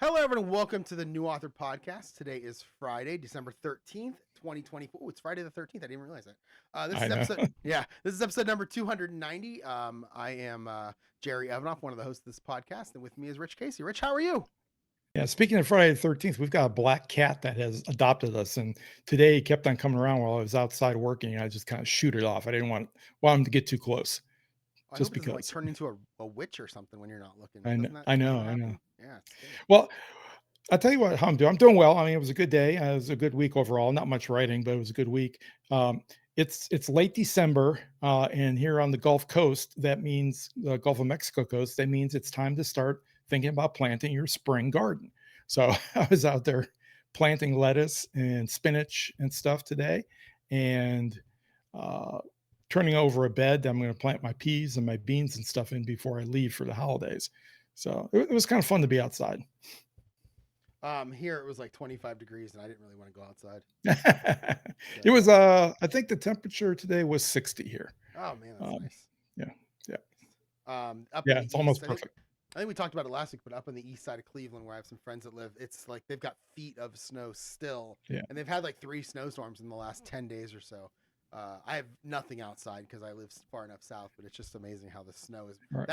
Hello, everyone. Welcome to the New Author Podcast. Today is Friday, December 13th, 2024. Oh, it's Friday the 13th. I didn't realize that. This I is know. episode, yeah, this is episode number 290. I am Jerry Evanoff, one of the hosts of this podcast, and with me is Rich Kacy. Rich, how are you? Yeah, speaking of Friday the 13th, we've got a black cat that has adopted us. And today he kept on coming around while I was outside working. And I just kind of shoot it off. I didn't want him to get too close I just hope it doesn't like because. turn into a witch or something when you're not looking. I know. Doesn't that I tend know. to I know. happen? Yeah, it's scary. Well, I'll tell you what, how I'm doing. I'm doing well. I mean, it was a good day. It was a good week overall. Not much writing, but it was a good week. It's late December, and here on the Gulf Coast, that means the Gulf of Mexico coast. That means it's time to start thinking about planting your spring garden. So I was out there planting lettuce and spinach and stuff today, and uh, turning over a bed that I'm going to plant my peas and my beans and stuff in before I leave for the holidays. So it was kind of fun to be outside. Here it was like 25 degrees, and I didn't really want to go outside. It So, was I think the temperature today was 60 here. oh man, that's Um, nice. yeah, yeah, Up in yeah. the It's east, almost perfect. I think we talked about it last week, but up on the east side of Cleveland, where I have some friends that live, it's like they've got feet of snow still, Yeah, and they've had like 3 snowstorms in the last 10 days or so. I have nothing outside because I live far enough south, but it's just amazing how the snow is right.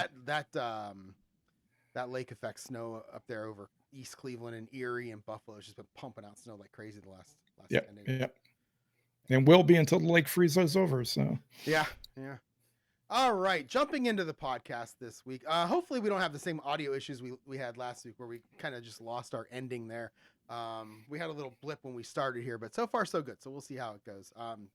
that lake effect snow up there over East Cleveland and Erie and Buffalo has just been pumping out snow like crazy the last Yeah, 10 days. yeah, and will be until the lake freezes over. So Yeah, yeah. All right, jumping into the podcast this week. Hopefully, we don't have the same audio issues we had last week, where we kind of just lost our ending there. We had a little blip when we started here, but so far so good. So we'll see how it goes. I'm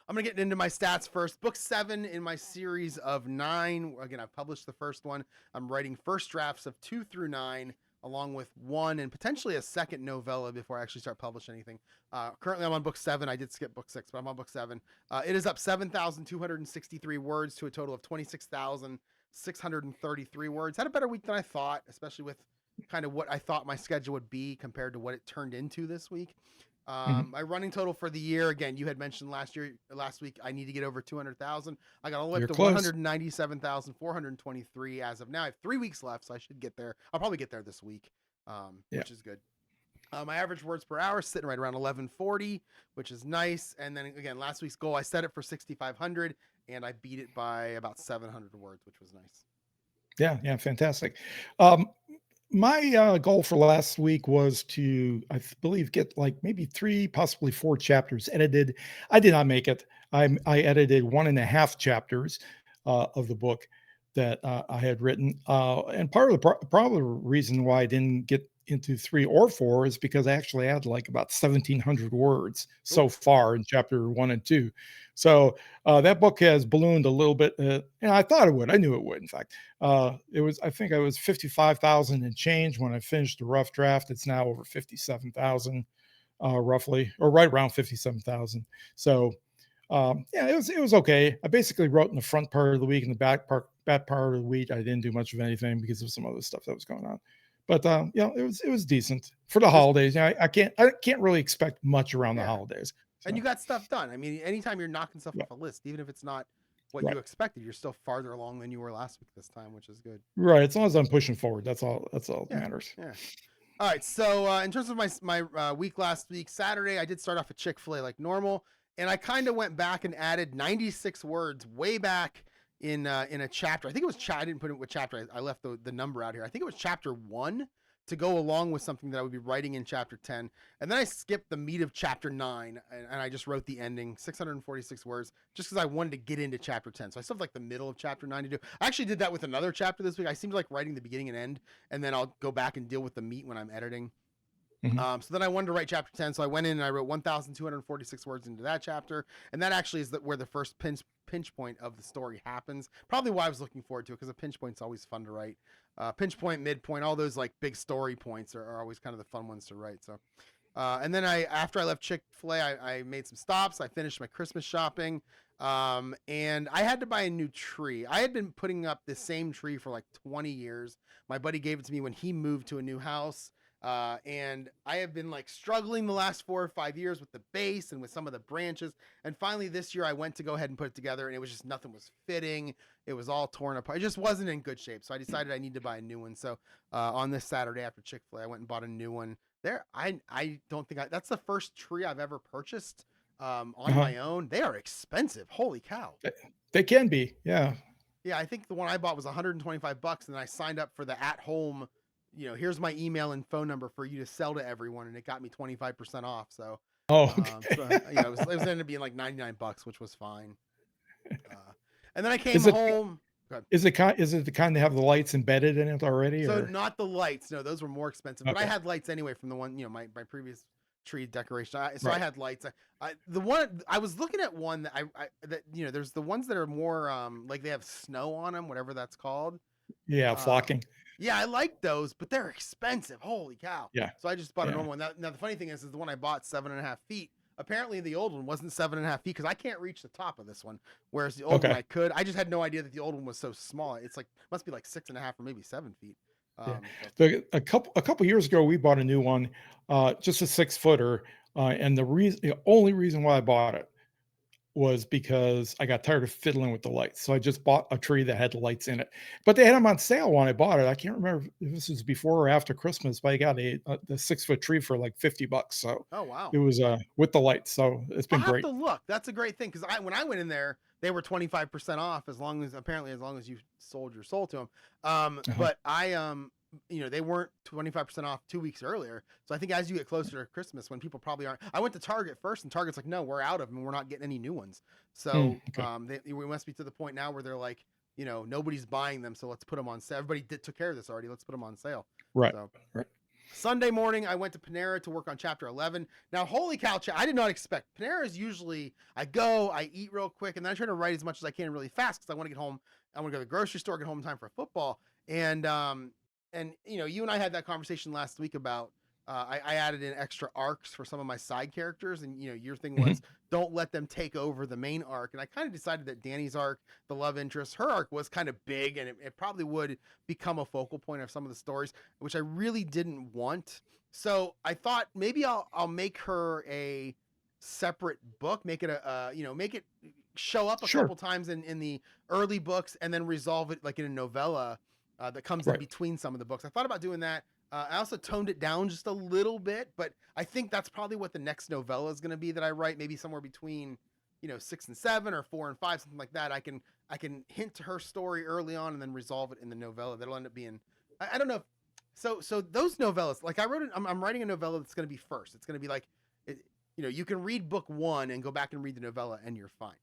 gonna get into my stats first. Book 7 in my series of 9. Again, I've published the first one. I'm writing first drafts of 2 through 9, along with one and potentially a second novella before I actually start publishing anything. Currently, I'm on book 7. I did skip book 6, but I'm on book 7. It is up 7,263 words to a total of 26,633 words. Had a better week than I thought, especially with kind of what I thought my schedule would be compared to what it turned into this week. mhm. My running total for the year, again, you had mentioned last week, I need to get over 200,000. I got all the way up You're to close. 197,423 as of now. I have 3 weeks left, so I should get there. I'll probably get there this week, Yeah, which is good. My average words per hour is sitting right around 1140, which is nice. And then again, last week's goal, I set it for 6,500, and I beat it by about 700 words, which was nice. yeah, yeah. Fantastic. Um, my goal for last week was to, believe, get like maybe 3, possibly 4 chapters edited. I did not make it. I edited 1.5 chapters of the book that I had written, and part of the probably the reason why I didn't get into 3 or 4 is because I actually had like about 1,700 words so Oof. far in chapter 1 and 2. So that book has ballooned a little bit, and I thought it would. I knew it would, in fact. It was, I think I was 55,000 and change when I finished the rough draft. It's now over 57,000, roughly, or right around 57,000. So, yeah, it was okay. I basically wrote in the front part of the week and the back part of the week. I didn't do much of anything because of some other stuff that was going on. But it was decent for the Just, holidays. I can't really expect much around the yeah. holidays. And So you got stuff done. I mean, anytime you're knocking stuff yeah, off a list, even if it's not what you right, expected, you're still farther along than you were last week this time, which is good. right. As long as I'm pushing forward, that's all that Yeah, matters. yeah. All right. So in terms of my week last week, Saturday, I did start off at Chick-fil-A like normal, and I kind of went back and added 96 words way back in a chapter. I think it was I didn't put it with chapter. I left the number out here. I think it was chapter 1 to go along with something that I would be writing in chapter 10. And then I skipped the meat of chapter 9 and I just wrote the ending, 646 words, just because I wanted to get into chapter 10. So I still have like the middle of chapter 9 to do. I actually did that with another chapter this week. I seem to like writing the beginning and end, and then I'll go back and deal with the meat when I'm editing. Mhm. So then I wanted to write chapter 10. So I went in and I wrote 1,246 words into that chapter. And that actually is where the first pinch point of the story happens. Probably why I was looking forward to it, because a pinch point's always fun to write. Pinch point, midpoint, all those like big story points are always kind of the fun ones to write. So, and then after I left Chick-fil-A, I made some stops. I finished my Christmas shopping. And I had to buy a new tree. I had been putting up the same tree for like 20 years. My buddy gave it to me when he moved to a new house. And I have been like struggling the last 4 or 5 years with the base and with some of the branches. And finally this year I went to go ahead and put it together, and it was just nothing was fitting. It was all torn apart. It just wasn't in good shape. So I decided I need to buy a new one. So on this Saturday after Chick-fil-A, I went and bought a new one. There, I don't think that's the first tree I've ever purchased on Uh-huh. my own. They are expensive. Holy cow. They can be, yeah. Yeah, I think the one I bought was 125 bucks, and then I signed up for the at home, here's my email and phone number for you to sell to everyone, and it got me 25% off. So, Oh, okay. it was ended up being like 99 bucks, which was fine. And then I came Is it home. is it the kind that have the lights embedded in it already, So or? not the lights. No, those were more expensive. But I Okay. had lights anyway from the one, my previous tree decoration. So I Right. had lights. The one I was looking at one that there's the ones that are more like they have snow on them, whatever that's called. Yeah, Uh, flocking. yeah, I like those, but they're expensive. Holy cow! Yeah. So I just bought a Yeah. normal one. Now the funny thing is the one I bought 7.5 feet. Apparently the old one wasn't 7.5 feet because I can't reach the top of this one, whereas the old one Okay. I could. I just had no idea that the old one was so small. It's like must be like 6.5 or maybe 7 feet. Yeah. So A couple years ago, we bought a new one, just a 6 footer, and the only reason why I bought it was because I got tired of fiddling with the lights. So I just bought a tree that had lights in it. But they had them on sale when I bought it. I can't remember if this was before or after Christmas, but I got the 6 foot tree for like $50. So oh wow. it was with the lights. So it's I'll been have great. to look. That's a great thing because when I went in there, they were 25% off as long as you sold your soul to them. Uh-huh. But they weren't 25% off 2 weeks earlier. So I think as you get closer to Christmas, when people probably aren't, I went to Target first, and Target's like, no, we're out of them. We're not getting any new ones. So Okay. we must be to the point now where they're like, nobody's buying them, so let's put them on sale. Everybody took care of this already. Let's put them on sale. Right. So Right. Sunday morning, I went to Panera to work on chapter 11. Now, holy cow, I did not expect. Panera is usually, I go, I eat real quick, and then I try to write as much as I can really fast because I want to get home. I want to go to the grocery store, get home in time for football. And you and I had that conversation last week about I added in extra arcs for some of my side characters, and your thing Mhm. was don't let them take over the main arc. And I kind of decided that Danny's arc, the love interest, her arc was kind of big, and it probably would become a focal point of some of the stories, which I really didn't want. So I thought maybe I'll make her a separate book, make it make it show up a Sure. couple times in the early books, and then resolve it like in a novella that comes in Right. between some of the books. I thought about doing that. I also toned it down just a little bit, but I think that's probably what the next novella is going to be that I write, maybe somewhere between 6 and 7 or 4 and 5, something like that. I can hint to her story early on and then resolve it in the novella. That'll end up being I don't know. So those novellas, like I'm writing a novella that's going to be first. It's going to be like it, you can read book one and go back and read the novella and you're fine.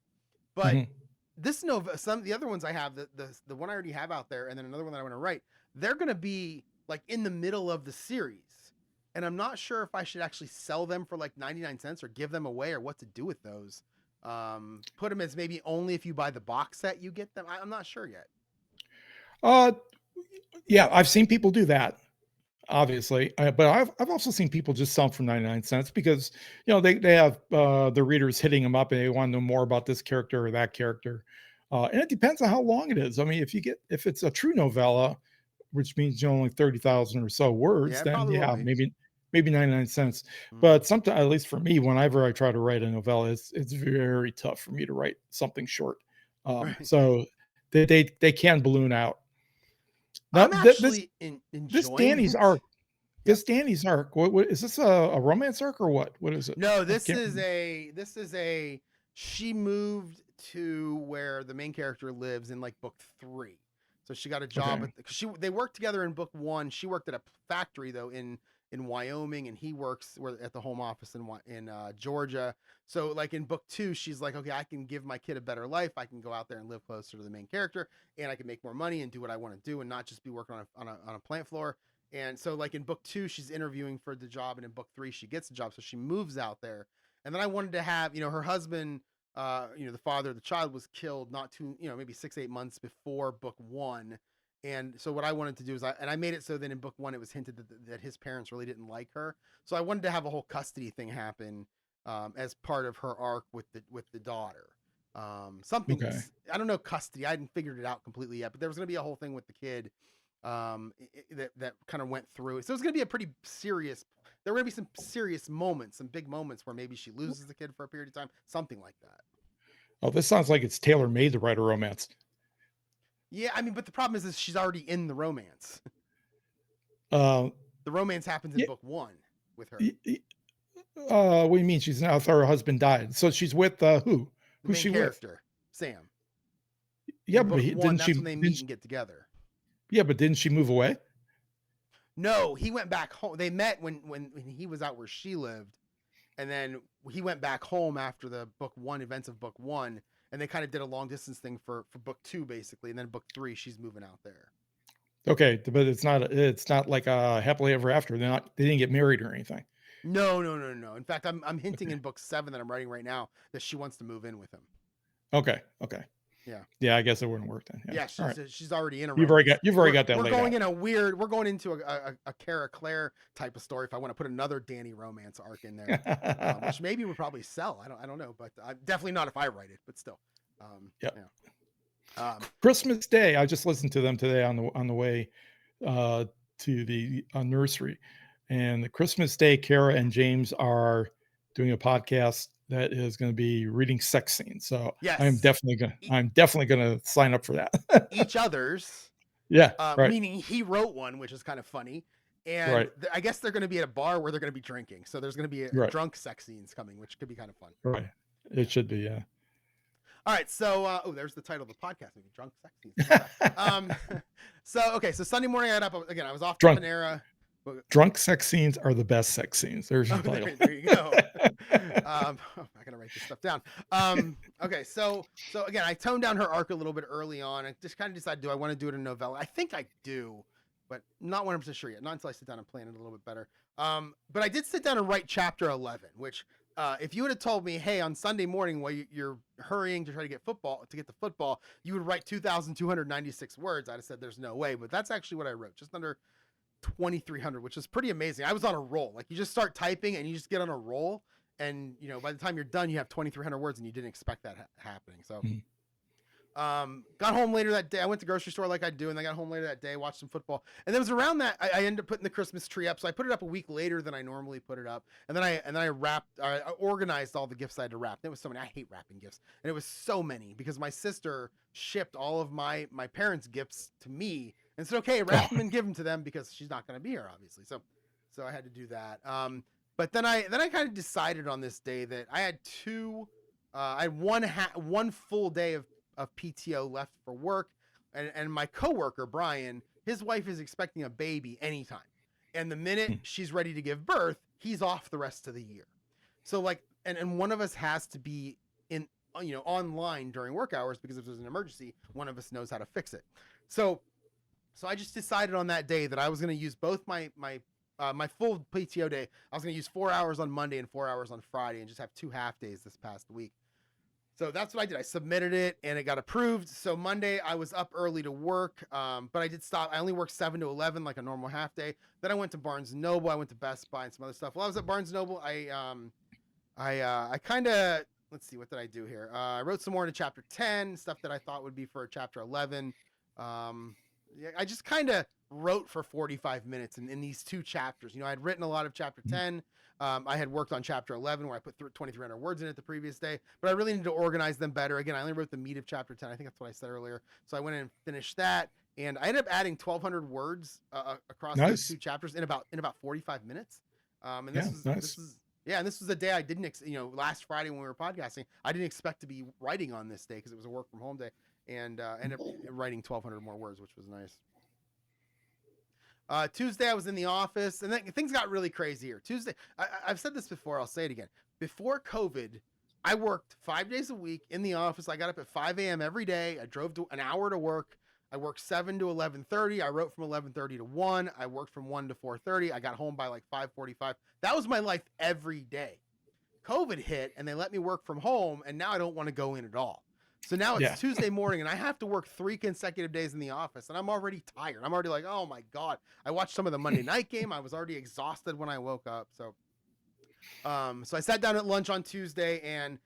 But Mhm. this novella, some of the other ones I have, the one I already have out there, and then another one that I want to write, they're going to be like in the middle of the series, and I'm not sure if I should actually sell them for like 99 cents or give them away or what to do with those. Put them as maybe only if you buy the box set you get them. I'm not sure yet. Uh, yeah, I've seen people do that, obviously, but I've also seen people just sell 'em for 99 cents because they have the readers hitting them up and they want to know more about this character or that character, and it depends on how long it is. I mean, if it's a true novella, which means only 30,000 or so words, Yeah, it then probably will yeah, be. maybe 99 cents. Mm. But sometimes, at least for me, whenever I try to write a novella, it's very tough for me to write something short. Right. So they can balloon out. Now I'm th- this actually this enjoying Danny's it. arc Yep. this Danny's arc, what is this, a romance arc or what? What is it? No, I this can't is remember. a she moved to where the main character lives in like book 3. So she got a job Okay. they worked together in book 1. She worked at a factory though in Wyoming, and he works at the home office in Georgia. So like in book 2, she's like, okay, I can give my kid a better life. I can go out there and live closer to the main character, and I can make more money and do what I want to do and not just be working on a plant floor. And so, like in book 2, she's interviewing for the job, and in book 3, she gets the job. So she moves out there. And then I wanted to have, her husband, the father of the child was killed not too, maybe 6, 8 months before book 1. And so what I wanted to do is I made it so that in book 1 it was hinted that his parents really didn't like her. So I wanted to have a whole custody thing happen as part of her arc with the daughter. Something Okay. I don't know, custody. I hadn't figured it out completely yet, but there was going to be a whole thing with the kid that kind of went through. So it's going to be a pretty serious. There are going to be some serious moments, some big moments where maybe she loses the kid for a period of time, something like that. Oh, this sounds like it's tailor made to write a romance. Yeah, I mean, but the problem is she's already in the romance. Uh, The romance happens in yeah, book 1 with her. what do you mean? She's now her husband died, so she's with who? The Who's main she with? character, Sam. Yeah, In but book 1, didn't she? that's when they meet and get together. Yeah, but didn't she move away? No, he went back home. They met when he was out where she lived, and then he went back home after the book 1 events of book 1, and they kind of did a long distance thing for book 2 basically, and then book 3 she's moving out there. Okay, but it's not like a happily ever after. They didn't get married or anything. No. In fact, I'm hinting in book 7 that I'm writing right now that she wants to move in with him. Okay. Yeah, I guess it wouldn't work then. Yeah, she's already in a You've romance. already got that We're laid going out. we're going into a Cara Claire type of story if I want to put another Danny romance arc in there, which maybe would probably sell. I don't know, but definitely not if I write it, but still. Yep. Yeah. Christmas Day, I just listened to them today on the way to the nursery, and the Christmas Day, Cara and James are doing a podcast that is going to be reading sex scenes. So Yes. I'm definitely gonna sign up for that. Each other's. Yeah. Right. Meaning he wrote one, which is kind of funny. And Right. I guess they're going to be at a bar where they're going to be drinking. So there's going to be Right. drunk sex scenes coming, which could be kind of fun. Right. It should be. Yeah. All right. So, there's the title of the podcast. Maybe drunk sex scenes. So Sunday morning I got up again. I was off to Panera. Drunk sex scenes are the best sex scenes. There's your title. There you go. I'm not gonna write this stuff down. Okay, so again, I toned down her arc a little bit early on. I just kind of decided, do I want to do it in a novella? I think I do, but not 100% sure yet. Not until I sit down and plan it a little bit better. But I did sit down and write chapter 11, which if you would have told me, hey, on Sunday morning while you're hurrying to try to get the football, you would write 2,296 words, I'd have said there's no way. But that's actually what I wrote, just under 2,300, which is pretty amazing. I was on a roll. Like, you just start typing and you just get on a roll, and by the time you're done, you have 2,300 words, and you didn't expect that happening. So got home later that day. I went to the grocery store like I do, and I got home later that day, watched some football, and it was around that I ended up putting the Christmas tree up. So I put it up a week later than I normally put it up, and then I organized all the gifts I had to wrap. There was so many. I hate wrapping gifts, and it was so many because my sister shipped all of my parents' gifts to me and said, okay, wrap them and give them to them because she's not going to be here, obviously. So I had to do that. But then I kind of decided on this day that I had I had one full day of PTO left for work, and my coworker Brian, his wife is expecting a baby anytime, and the minute she's ready to give birth, he's off the rest of the year. So like, and one of us has to be in online during work hours because if there's an emergency, one of us knows how to fix it. So I just decided on that day that I was going to use both my full PTO day. I was going to use 4 hours on Monday and 4 hours on Friday, and just have 2 half days this past week. So that's what I did. I submitted it and it got approved. So Monday I was up early to work, but I did stop. I only worked 7 to 11 like a normal half day. Then I went to Barnes & Noble. I went to Best Buy and some other stuff. While I was at Barnes & Noble, I kind of, let's see, what did I do here? I wrote some more into chapter 10, stuff that I thought would be for chapter 11. I just kind of wrote for 45 minutes in these 2 chapters. I'd written a lot of chapter 10. I had worked on chapter 11 where I put 2,300 words in it the previous day, but I really needed to organize them better. Again, I only wrote the meat of chapter 10. I think that's what I said earlier. So I went in and finished that, and I ended up adding 1,200 words across those 2 chapters in about 45 minutes. And this was the day I didn't, last Friday when we were podcasting, I didn't expect to be writing on this day because it was a work from home day, and ended up writing 1,200 more words, which was nice. Tuesday I was in the office, and then things got really crazy here. Tuesday, I've said this before, I'll say it again. Before COVID, I worked 5 days a week in the office. I got up at 5 a.m. every day. I drove an hour to work. I worked 7 to 11:30. I wrote from 11:30 to 1. I worked from 1 to 4:30. I got home by like 5:45. That was my life every day. COVID hit, and they let me work from home, and now I don't want to go in at all. So now it's Tuesday morning, and I have to work 3 consecutive days in the office, and I'm already tired. I'm already like, oh my God. I watched some of the Monday night game. I was already exhausted when I woke up. So I sat down at lunch on Tuesday, and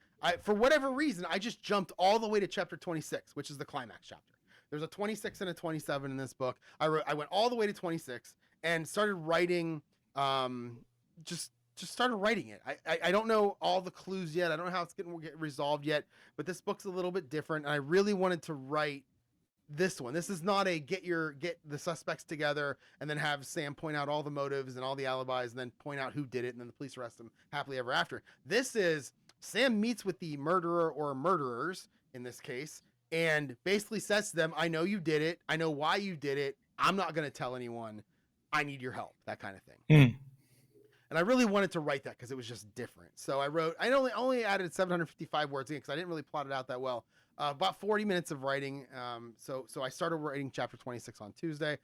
for whatever reason, I just jumped all the way to chapter 26, which is the climax chapter. There's a 26 and a 27 in this book. I went all the way to 26 and started writing. Just started writing it. I don't know all the clues yet. I don't know how it's going to get resolved yet. But this book's a little bit different, and I really wanted to write this one. This is not a get the suspects together and then have Sam point out all the motives and all the alibis and then point out who did it and then the police arrest them happily ever after. This is Sam meets with the murderer or murderers in this case and basically says to them, I know you did it. I know why you did it. I'm not going to tell anyone. I need your help. That kind of thing. And I really wanted to write that because it was just different. So I only added 755 words in because I didn't really plot it out that well. About 40 minutes of writing. So I started writing chapter 26 on Tuesday.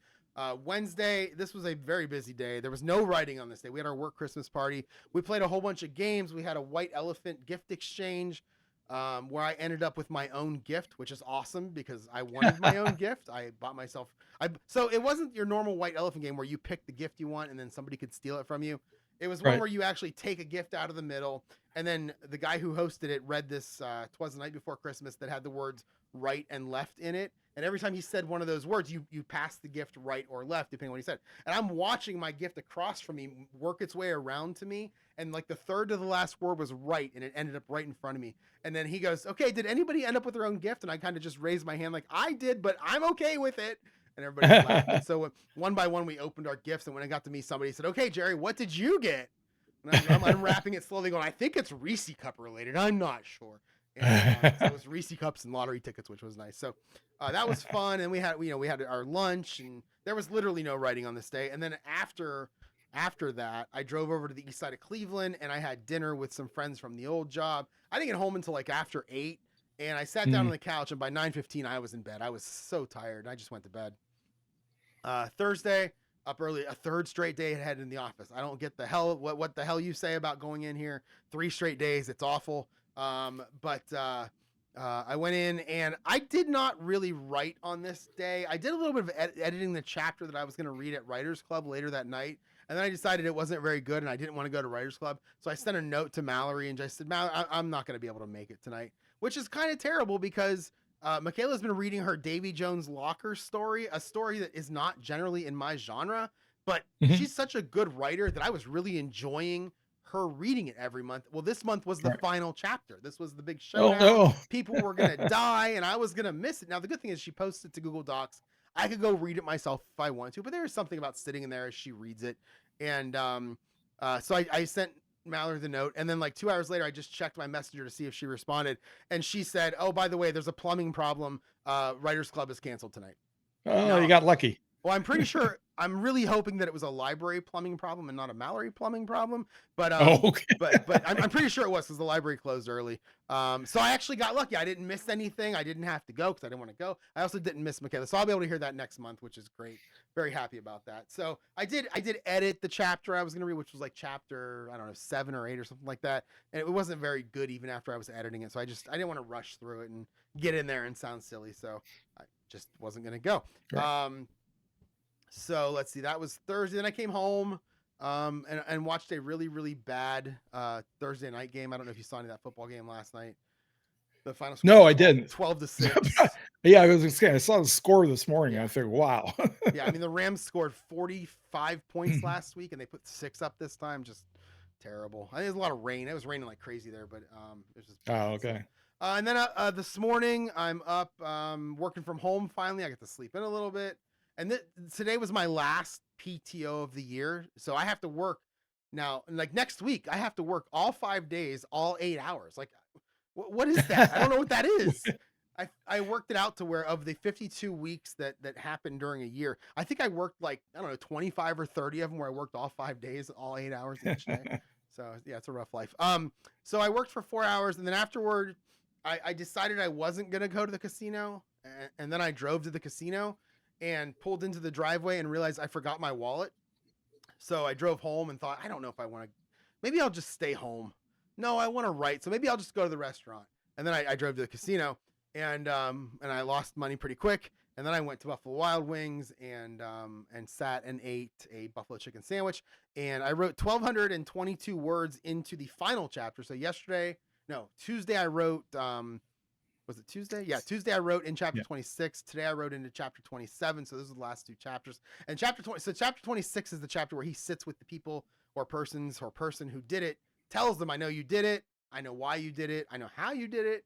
Wednesday, this was a very busy day. There was no writing on this day. We had our work Christmas party. We played a whole bunch of games. We had a white elephant gift exchange where I ended up with my own gift, which is awesome because I wanted my own gift. I bought myself. So it wasn't your normal white elephant game where you pick the gift you want and then somebody could steal it from you. It was one where you actually take a gift out of the middle, and then the guy who hosted it read this, 'Twas the Night Before Christmas, that had the words right and left in it. And every time he said one of those words, you pass the gift right or left, depending on what he said. And I'm watching my gift across from me work its way around to me, and like the third to the last word was right, and it ended up right in front of me. And then he goes, okay, did anybody end up with their own gift? And I kind of just raised my hand like, I did, but I'm okay with it. And everybody laughed. And so one by one, we opened our gifts, and when it got to me, somebody said, okay, Jerry, what did you get? And I'm unwrapping it slowly going, I think it's Reese Cup related. I'm not sure. And, so it was Reese Cups and lottery tickets, which was nice. So that was fun. And we had our lunch, and there was literally no writing on this day. And then after that, I drove over to the east side of Cleveland, and I had dinner with some friends from the old job. I didn't get home until like after 8, and I sat down on the couch, and by 9:15 I was in bed. I was so tired, and I just went to bed. Thursday, up early, a third straight day ahead in the office. I don't get the hell what the hell you say about going in here 3 straight days. It's awful. But I went in, and I did not really write on this day. I did a little bit of editing the chapter that I was going to read at Writers Club later that night. And then I decided it wasn't very good and I didn't want to go to Writers Club. So I sent a note to Mallory and just said, I'm not going to be able to make it tonight, which is kind of terrible because Michaela's been reading her Davy Jones Locker story, a story that is not generally in my genre, but she's such a good writer that I was really enjoying her reading it every month. Well, this month was the final chapter. This was the big showdown. Oh, no. People were going to die and I was going to miss it. Now, the good thing is she posted to Google Docs. I could go read it myself if I want to, but there is something about sitting in there as she reads it. And so I sent Mallory the note, and then like 2 hours later I just checked my messenger to see if she responded, and she said, oh, by the way, there's a plumbing problem. Writers Club is canceled tonight. Oh, now, you got lucky. Well, I'm pretty sure, I'm really hoping that it was a library plumbing problem and not a Mallory plumbing problem, but okay. but I'm pretty sure it was because the library closed early. So I actually got lucky. I didn't miss anything. I didn't have to go because I didn't want to go. I also didn't miss Michaela, so I'll be able to hear that next month, which is great. Very happy about that. So I did edit the chapter I was going to read, which was like chapter, I don't know, 7 or 8 or something like that. And it wasn't very good even after I was editing it. So I didn't want to rush through it and get in there and sound silly. So I just wasn't going to go. Right. So let's see, that was Thursday. Then I came home and watched a really, really bad Thursday night game. I don't know if you saw any of that football game last night. The final score. No, I didn't. 12-6. Yeah, I saw the score this morning. Yeah. I figured, wow. Yeah, I mean, the Rams scored 45 points last week, and they put 6 up this time. Just terrible. I think there's a lot of rain. It was raining like crazy there, but it was just. Oh, okay. And then this morning, I'm up working from home finally. I get to sleep in a little bit. And today was my last PTO of the year. So I have to work now, like next week, I have to work all 5 days, all 8 hours. Like, what is that? I don't know what that is. I worked it out to where of the 52 weeks that happened during a year, I think I worked like, I don't know, 25 or 30 of them where I worked all 5 days, all 8 hours each day. So yeah, it's a rough life. So I worked for 4 hours, and then afterward, I decided I wasn't going to go to the casino. And then I drove to the casino and pulled into the driveway and realized I forgot my wallet. So I drove home and thought, I don't know if I want to, maybe I'll just stay home. No, I want to write. So maybe I'll just go to the restaurant. And then I drove to the casino and I lost money pretty quick. And then I went to Buffalo Wild Wings and sat and ate a buffalo chicken sandwich. And I wrote 1,222 words into the final chapter. So Tuesday I wrote Was it Tuesday? Yeah, Tuesday I wrote in chapter Yeah. 26. Today I wrote into chapter 27. So those are the last 2 chapters. And chapter 20. So chapter 26 is the chapter where he sits with the people or person who did it, tells them, I know you did it. I know why you did it. I know how you did it.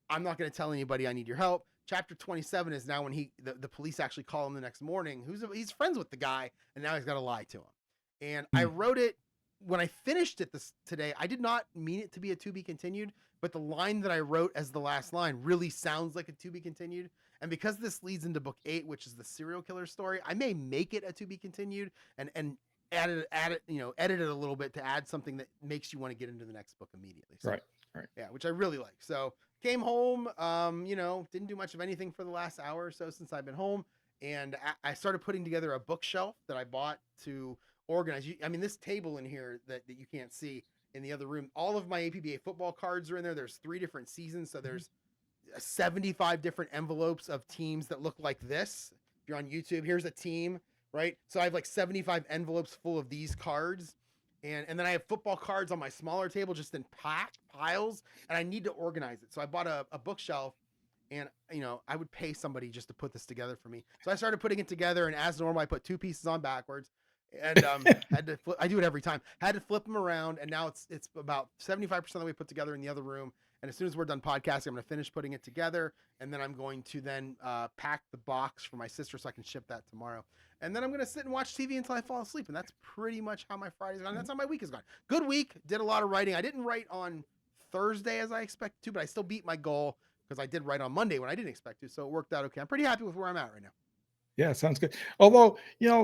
I'm not going to tell anybody I need your help. Chapter 27 is now when the police actually call him the next morning. He's friends with the guy, and now he's got to lie to him. And I wrote it when I finished it today. I did not mean it to be a to be continued, but the line that I wrote as the last line really sounds like a to be continued. And because this leads into book 8, which is the serial killer story, I may make it a to be continued and add it, edit it a little bit to add something that makes you want to get into the next book immediately. So, Right. yeah, which I really like. So came home, didn't do much of anything for the last hour or so since I've been home. And I started putting together a bookshelf that I bought to organize. I mean, this table in here that you can't see in the other room, all of my APBA football cards are in there. There's 3 different seasons. So there's 75 different envelopes of teams that look like this. If you're on YouTube, here's a team, right? So I have like 75 envelopes full of these cards. And then I have football cards on my smaller table just in packed piles, and I need to organize it. So I bought a bookshelf, and I would pay somebody just to put this together for me. So I started putting it together, and as normal, I put 2 pieces on backwards, and had to flip. I do it every time. Had to flip them around, and now it's about 75% of the way put together in the other room. And as soon as we're done podcasting, I'm going to finish putting it together, and then I'm going to then pack the box for my sister so I can ship that tomorrow. And then I'm going to sit and watch TV until I fall asleep. And that's pretty much how my Friday's gone. That's how my week has gone. Good week. Did a lot of writing. I didn't write on Thursday as I expected to, but I still beat my goal because I did write on Monday when I didn't expect to. So it worked out okay. I'm pretty happy with where I'm at right now. Yeah, sounds good. Although,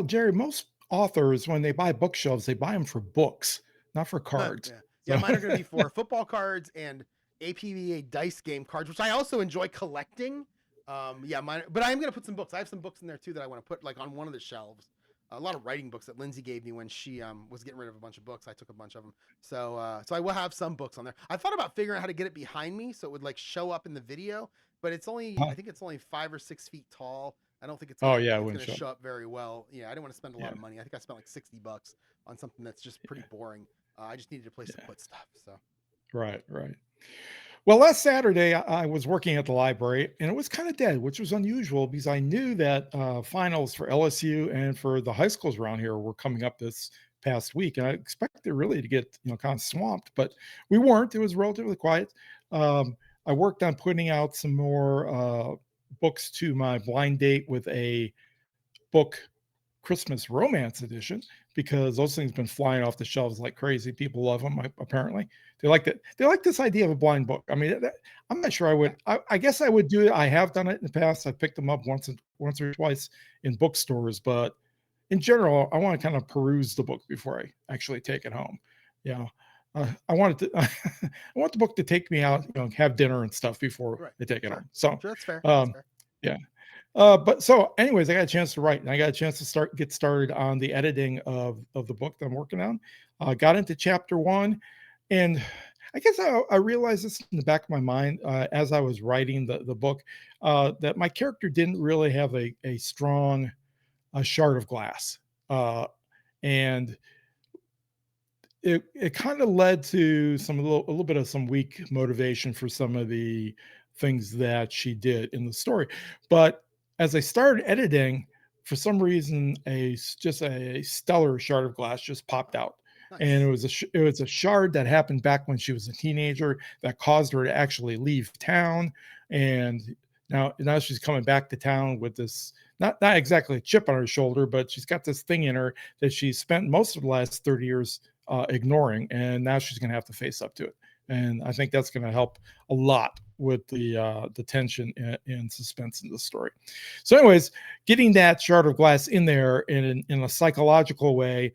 Jerry, most authors, when they buy bookshelves, they buy them for books, not for cards. Yeah, mine are going to be for football cards and APBA dice game cards, which I also enjoy collecting. Mine, but I'm going to put some books. I have some books in there too that I want to put like on one of the shelves. A lot of writing books that Lindsay gave me when she was getting rid of a bunch of books. I took a bunch of them. So I will have some books on there. I thought about figuring out how to get it behind me so it would like show up in the video, but I think it's only 5 or 6 feet tall. I don't think it's going to show up very well. Yeah, I didn't want to spend a lot of money. I think I spent like $60 on something that's just pretty boring. I just needed a place to put stuff. So Right. Well, last Saturday I was working at the library, and it was kind of dead, which was unusual because I knew that finals for LSU and for the high schools around here were coming up this past week, and I expected really to get kind of swamped, but we weren't. It was relatively quiet. I worked on putting out some more books to my blind date with a book Christmas romance edition, because those things been flying off the shelves like crazy. People love them. Apparently, they like that. They like this idea of a blind book. I mean, I'm not sure I would. I guess I would do it. I have done it in the past. I picked them up once or twice in bookstores, but in general, I want to kind of peruse the book before I actually take it home. I wanted to. I want the book to take me out, have dinner and stuff before I take it home. So that's fair. Yeah. But so anyways, I got a chance to write, and I got a chance to get started on the editing of the book that I'm working on. Got into chapter 1, and I guess I realized this in the back of my mind as I was writing the book, that my character didn't really have a strong shard of glass. And it kind of led to a little bit of some weak motivation for some of the things that she did in the story. But as I started editing, for some reason, just a stellar shard of glass just popped out. Nice. And it was a shard that happened back when she was a teenager that caused her to actually leave town. And now she's coming back to town with this, not exactly a chip on her shoulder, but she's got this thing in her that she spent most of the last 30 years ignoring, and now she's going to have to face up to it. And I think that's going to help a lot with the tension and suspense in the story. So anyways, getting that shard of glass in there in a psychological way,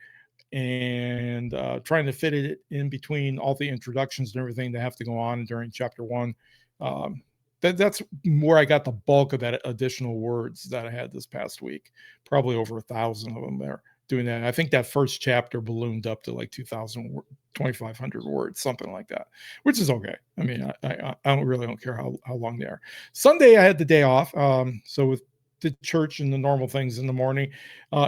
and trying to fit it in between all the introductions and everything that have to go on during chapter 1. That's where I got the bulk of that additional words that I had this past week, probably over 1,000 of them there. Doing that. I think that first chapter ballooned up to like 2,500 words, something like that, which is okay. I mean, I don't care how long they are. Sunday, I had the day off. So with the church and the normal things in the morning,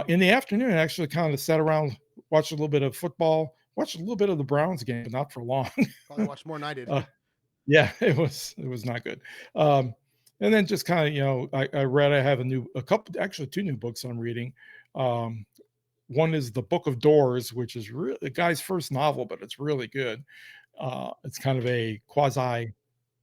in the afternoon, I actually kind of sat around, watched a little bit of football, watched a little bit of the Browns game, but not for long. Probably watched more than I did. Yeah, it was not good. Um, and then just kind of, I have a couple, actually two new books I'm reading. Um, One is The Book of Doors, which is really the guy's first novel, but it's really good. It's kind of a quasi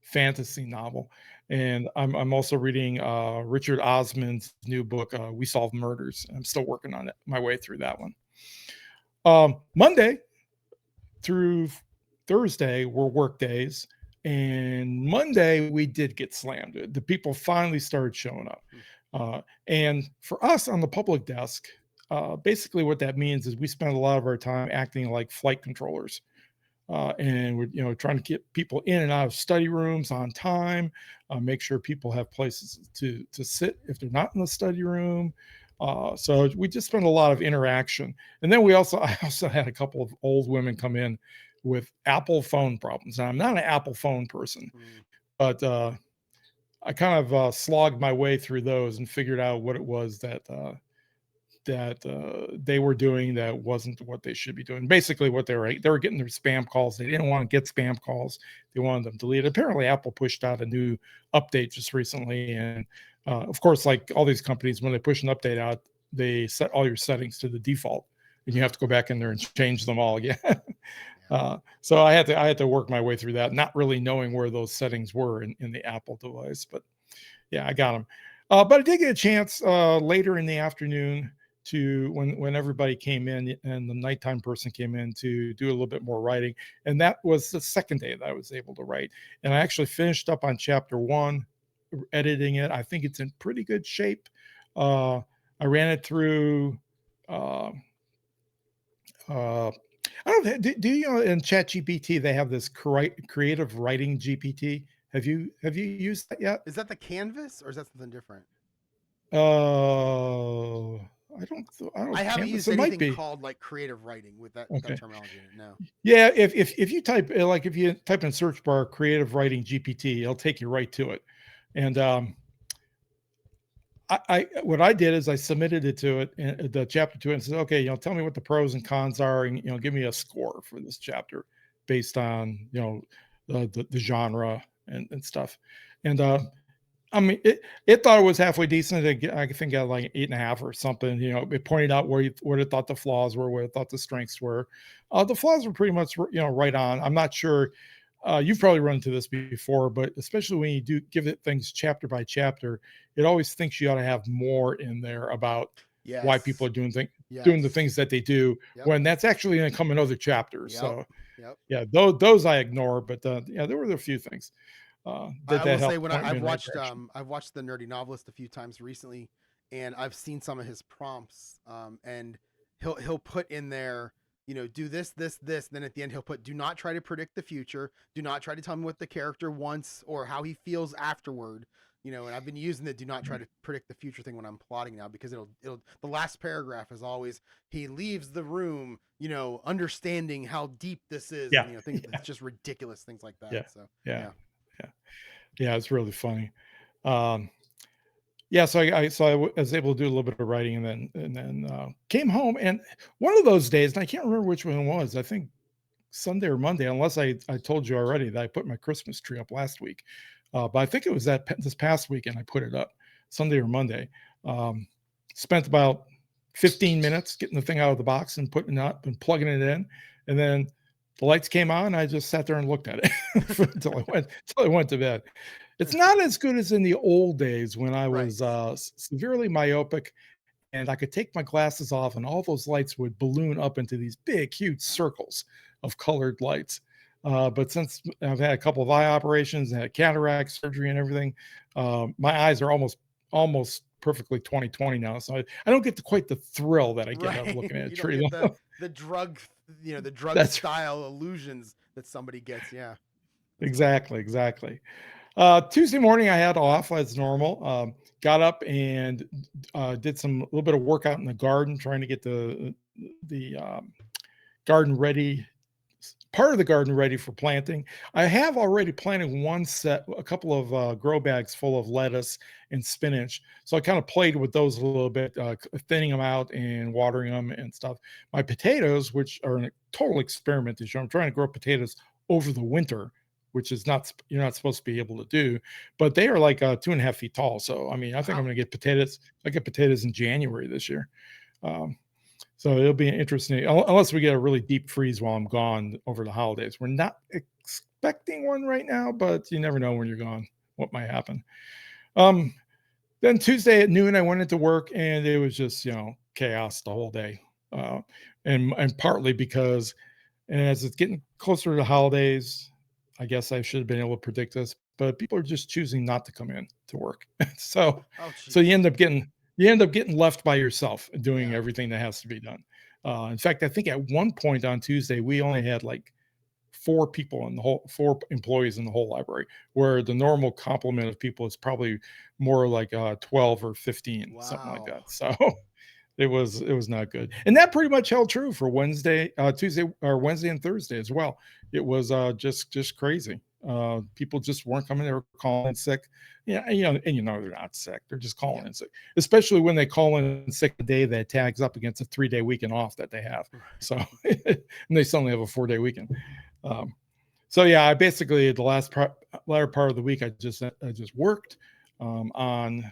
fantasy novel. And I'm also reading Richard Osman's new book, We Solve Murders. I'm still working on it, my way through that one. Monday through Thursday were work days. And Monday we did get slammed. The people finally started showing up. Hmm. And for us on the public desk, basically what that means is we spend a lot of our time acting like flight controllers. And we're trying to get people in and out of study rooms on time, make sure people have places to sit if they're not in the study room. So we just spend a lot of interaction. And then I also had a couple of old women come in with Apple phone problems. And I'm not an Apple phone person, Hmm. but I kind of slogged my way through those and figured out what it was that they were doing that wasn't what they should be doing. Basically, what they were getting their spam calls. They didn't want to get spam calls. They wanted them deleted. Apparently, Apple pushed out a new update just recently, and of course, like all these companies, when they push an update out, they set all your settings to the default, and you have to go back in there and change them all again. Yeah. So I had to work my way through that, not really knowing where those settings were in the Apple device, but yeah, I got them. But I did get a chance later in the afternoon to when everybody came in and the nighttime person came in to do a little bit more writing, and that was the second day that I was able to write. And I actually finished up on chapter one, editing it. I think it's in pretty good shape. Uh, I ran it through. Uh, uh, I don't know. Do you know in ChatGPT they have this creative writing GPT? Have you used that yet? Is that the canvas or is that something different? Uh, I I don't haven't canvas. used It might anything be. called like creative writing with that Okay. terminology in it. No. Yeah, if you type like if you type in search bar creative writing GPT, it'll take you right to it. And I what I did is I submitted it to it, the chapter to it, and said, okay, tell me what the pros and cons are, and give me a score for this chapter based on the genre and stuff. And I mean, it thought it was halfway decent. I think I got like 8.5 or something. It pointed out where it thought the flaws were, where it thought the strengths were. The flaws were pretty much right on. I'm not sure. You've probably run into this before, but especially when you do give it things chapter by chapter, it always thinks you ought to have more in there about why people Yes. are doing the Yes. things that they do Yep. when that's actually going to come in other chapters. Yep. So Yep. yeah, those I ignore, but yeah, there were a few things I that will say helped when point me I've in the right watched direction. I've watched the Nerdy Novelist a few times recently, and I've seen some of his prompts. And he'll put in there, do this, this, this. Then at the end he'll put, do not try to predict the future. Do not try to tell me what the character wants or how he feels afterward. And I've been using the do not try to predict the future thing when I'm plotting now because it'll the last paragraph is always he leaves the room, understanding how deep this is, Yeah, and things it's just ridiculous things like that. yeah, So yeah, yeah. yeah, yeah. It's really funny. Um, yeah, so was able to do a little bit of writing, and then came home. And one of those days, and I can't remember which one it was. I think Sunday or Monday, unless I told you already that I put my Christmas tree up last week. But I think it was this past weekend I put it up, Sunday or Monday. Um, Spent about 15 minutes getting the thing out of the box and putting it up and plugging it in, and then the lights came on. I just sat there and looked at it until I went to bed. It's not as good as in the old days when I Right. was severely myopic and I could take my glasses off and all those lights would balloon up into these big, huge circles of colored lights. But since I've had a couple of eye operations and had cataract surgery and everything, my eyes are almost perfectly 20/20 now. So I don't get quite the thrill that I get out of Right. looking at a You don't tree. get the drug That's style illusions that somebody gets. Yeah. That's funny. exactly. Tuesday morning, I had off as normal. Got up and did a little bit of workout in the garden, trying to get the garden ready, part of the garden ready for planting. I have already planted a couple of grow bags full of lettuce and spinach. So I kind of played with those a little bit, thinning them out and watering them and stuff. My potatoes, which are a total experiment this year, I'm trying to grow potatoes over the winter which is not you're not supposed to be able to do. But they are like 2.5 feet tall. So I mean, I think I'm Wow. going to get potatoes. I get potatoes in January this year. Um, so it'll be interesting, unless we get a really deep freeze while I'm gone over the holidays. We're not expecting one right now, but you never know when you're gone what might happen. Um, then Tuesday at noon, I went into work and it was just, chaos the whole day. Uh, and partly because as it's getting closer to the holidays, I guess I should have been able to predict this, but people are just choosing not to come in to work. so Oh, so jeez. you end up getting left by yourself doing Yeah. everything that has to be done. In fact, I think at one point on Tuesday, we only had like four employees in the whole library, where the normal complement of people is probably more like 12 or 15, something like Wow. that. So it was not good. And that pretty much held true for Tuesday or Wednesday and Thursday as well. It was just crazy. People just weren't coming. They were calling in sick. Yeah, and they're not sick. They're just Yeah. calling in sick, especially when they call in sick a day that tags up against a 3-day weekend off that they have. So, and they suddenly have a 4-day weekend. Um, so yeah, I basically the latter part of the week, I just worked on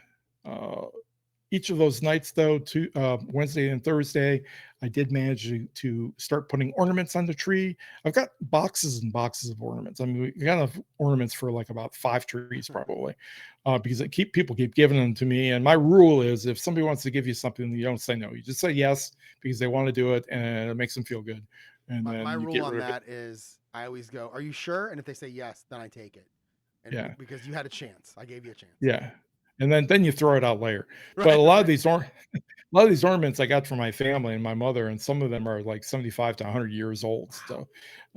each of those nights, though, to Wednesday and Thursday. I did manage to start putting ornaments on the tree. I've got boxes and boxes of ornaments. I mean, we got enough ornaments for like about 5 trees probably, because people keep giving them to me. And my rule is, if somebody wants to give you something, you don't say no. You just say yes because they want to do it and it makes them feel good. And My then you rule get on rid of it. that is I always go, "Are you sure?" And if they say yes, then I take it. And Yeah, because you had a chance, I gave you a chance. yeah. And then you throw it out later. But Right. Right. a lot of these ornaments I got from my family and my mother, and some of them are like 75 to 100 years old. Wow.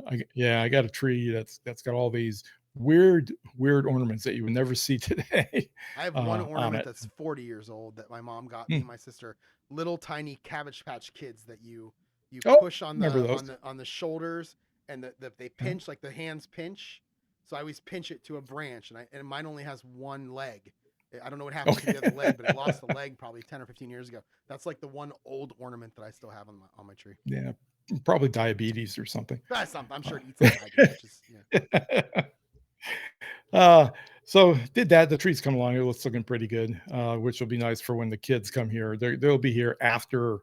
So, I got a tree that's got all these weird ornaments that you would never see today I have one on ornament it. that's 40 years old that my mom got me Hmm. and my sister. Little tiny Cabbage Patch Kids that you Oh, push on remember the those? on the shoulders, and they Yeah. pinch, like the hands pinch. So I always pinch it to a branch, and mine only has one leg. I don't know what happened to the other leg, but it lost a Okay. leg probably 10 or 15 years ago. That's like the one old ornament that I still have on my tree. Yeah, probably diabetes or something. That's something. I'm sure it eats Uh, like I do, which is yeah. Uh, so did that. The trees come along. It looks looking pretty good, which will be nice for when the kids come here. They'll be here after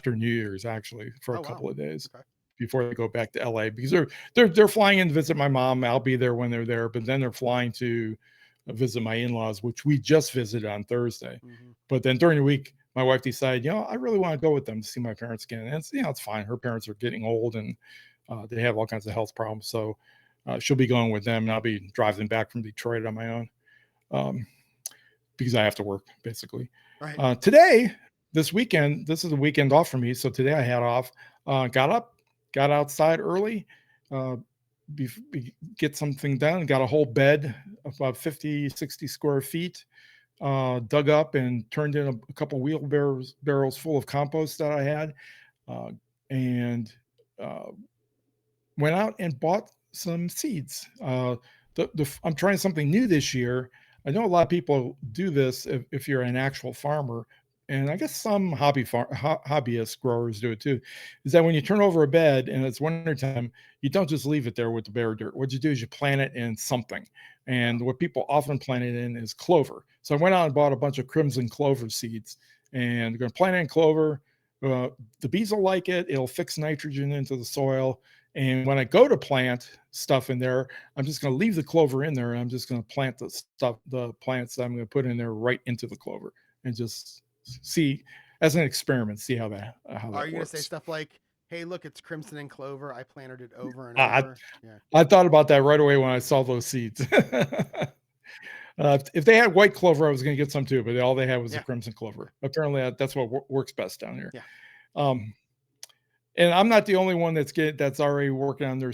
New Year's, actually, for a Oh wow. couple of days Okay. before they go back to LA, because they're flying in to visit my mom. I'll be there when they're there, but then they're flying to visit my in-laws, which we just visited on Thursday. Hmm. But then during the week, my wife decided, I really want to go with them to see my parents again. And it's fine. Her parents are getting old and they have all kinds of health problems. So she'll be going with them, and I'll be driving back from Detroit on my own, um, because I have to work basically. Right. Today, this weekend, this is a weekend off for me. So today I had off, got up, got outside early, uh, get something done, got a whole bed of about 50, 60 square feet, dug up and turned in a couple wheelbarrows barrels full of compost that I had, uh, and uh, went out and bought some seeds. I'm trying something new this year. I know a lot of people do this if you're an actual farmer, and I guess some hobbyist growers do it too. Is that when you turn over a bed and it's wintertime, you don't just leave it there with the bare dirt. What you do is you plant it in something. Oh. And what people often plant it in is clover. So I went out and bought a bunch of crimson clover seeds, and going to plant it in clover. Uh, the bees will like it. It'll fix nitrogen into the soil, and when I go to plant stuff in there, I'm just going to leave the clover in there, and I'm just going to plant the plants that I'm going to put in there right into the clover, and just see as an experiment, see how Are that you gonna say works. stuff like, "Hey, look, it's crimson and clover. I planted it over and I over." Yeah. I thought about that right away when I saw those seeds. If they had white clover, I was going to get some too, but all they had was the Yeah. crimson clover. Apparently, that's what works best down here. Yeah. Um, And I'm not the only one that's already working on their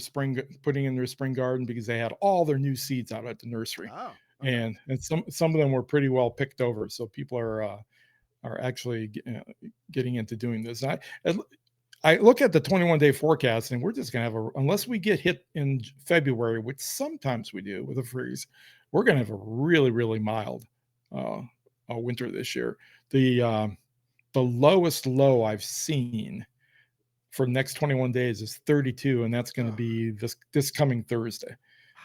putting in their spring garden, because they had all their new seeds out at the nursery, Oh. Okay. and some of them were pretty well picked over. So people are actually getting into doing this. I look at the 21-day forecast, and we're just gonna have unless we get hit in February, which sometimes we do with a freeze, we're gonna have a really mild uh, winter this year. The lowest low I've seen for the next 21 days is 32, and that's going to Oh. be this coming Thursday.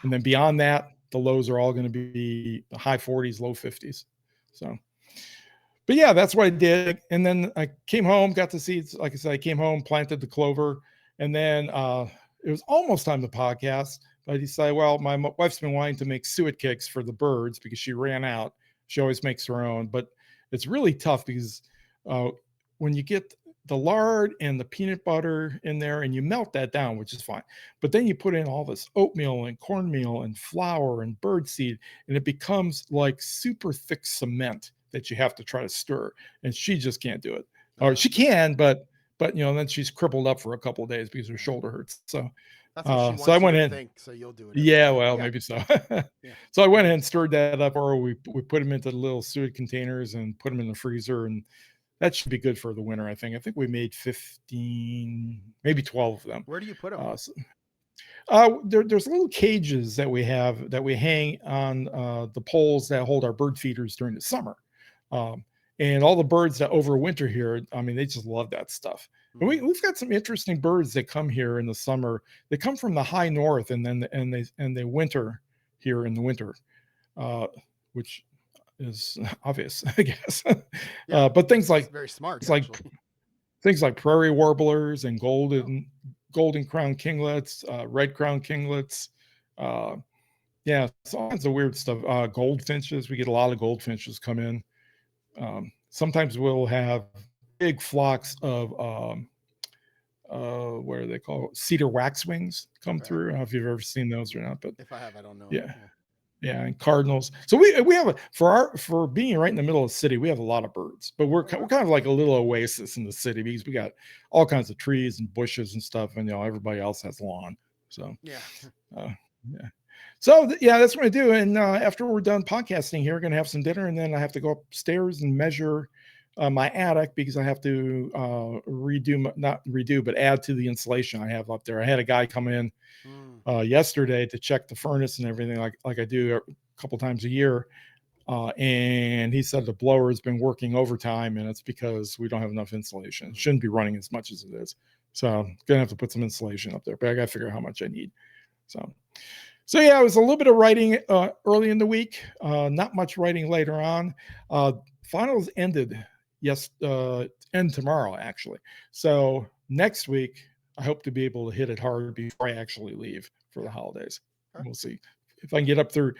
And then beyond that, the lows are all going to be high 40s, low 50s. So, but yeah, that's what I did. And then I came home, got the seeds. Like I said, I came home, planted the clover, and then it was almost time to podcast. But I decided, well, my wife's been wanting to make suet cakes for the birds because she ran out. She always makes her own, but it's really tough because when you get the lard and the peanut butter in there and you melt that down, which is fine. But then you put in all this oatmeal and cornmeal and flour and birdseed, and it becomes like super thick cement that you have to try to stir. And she just can't do it. Or she can, but then she's crippled up for a couple of days because her shoulder hurts. So That's what she wants so I went you to in. think, so you'll do it. Yeah, Time. well, Yeah. maybe so. Yeah. So I went ahead and stirred that up, or we put them into the little suet containers and put them in the freezer, and that should be good for the winter. I think we made 15, maybe 12 of them. Where do you put them? There's little cages that we have that we hang on the poles that hold our bird feeders during the summer. And all the birds that overwinter here, I mean, they just love that stuff. And we've got some interesting birds that come here in the summer. They come from the high north, and then they winter here in the winter, which is obvious, I guess. Yeah, but things like very smart. Things like prairie warblers and golden crown kinglets, red crown kinglets. Yeah, so all kinds of weird stuff. Goldfinches, we get a lot of goldfinches come in. Sometimes we'll have big flocks of what are they called? Cedar waxwings come through. I don't know if you've ever seen those or not, but if I have, I don't know. Yeah, and cardinals. So we have for being right in the middle of the city, we have a lot of birds, but we're kind of like a little oasis in the city because we got all kinds of trees and bushes and stuff, and everybody else has lawn. So yeah. So that's what I do. And after we're done podcasting here, we're gonna have some dinner, and then I have to go upstairs and measure my attic because I have to not redo, but add to the insulation I have up there. I had a guy come in yesterday to check the furnace and everything, like I do a couple times a year. And he said the blower has been working overtime, and it's because we don't have enough insulation. It shouldn't be running as much as it is. So I'm gonna have to put some insulation up there, but I gotta figure out how much I need. So yeah, it was a little bit of writing early in the week, not much writing later on. Finals ended end tomorrow, actually. So next week, I hope to be able to hit it hard before I actually leave for the holidays. We'll see if I can get up through.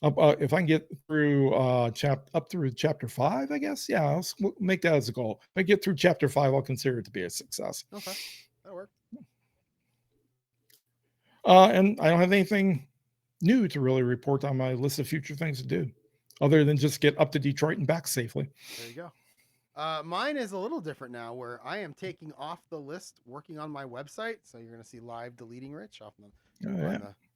If I can get through up through chapter 5, I guess. Yeah, we'll make that as a goal. If I get through chapter 5, I'll consider it to be a success. Okay, that'll work. And I don't have anything new to really report on my list of future things to do, other than just get up to Detroit and back safely. There you go. Mine is a little different now, where I am taking off the list, working on my website. So you're going to see live deleting Rich off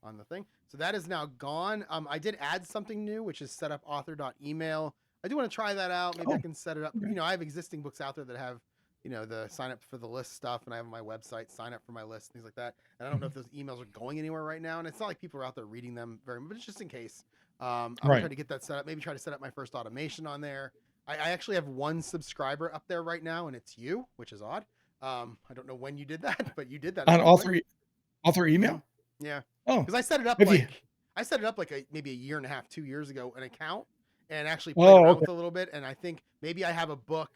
on the thing. So that is now gone. I did add something new, which is set up author.email. I do want to try that out. Maybe I can set it up. Okay. I have existing books out there that have, the sign up for the list stuff, and I have my website, sign up for my list, things like that. And I don't know if those emails are going anywhere right now. And it's not like people are out there reading them very much, but it's just in case. I'm trying to get that set up. Maybe try to set up my first automation on there. I actually have one subscriber up there right now, and it's you, which is odd. I don't know when you did that, but you did that on author email. Yeah. Oh, because I set it up maybe a year and a half, 2 years ago, an account, and actually played around with it a little bit. And I think maybe I have a book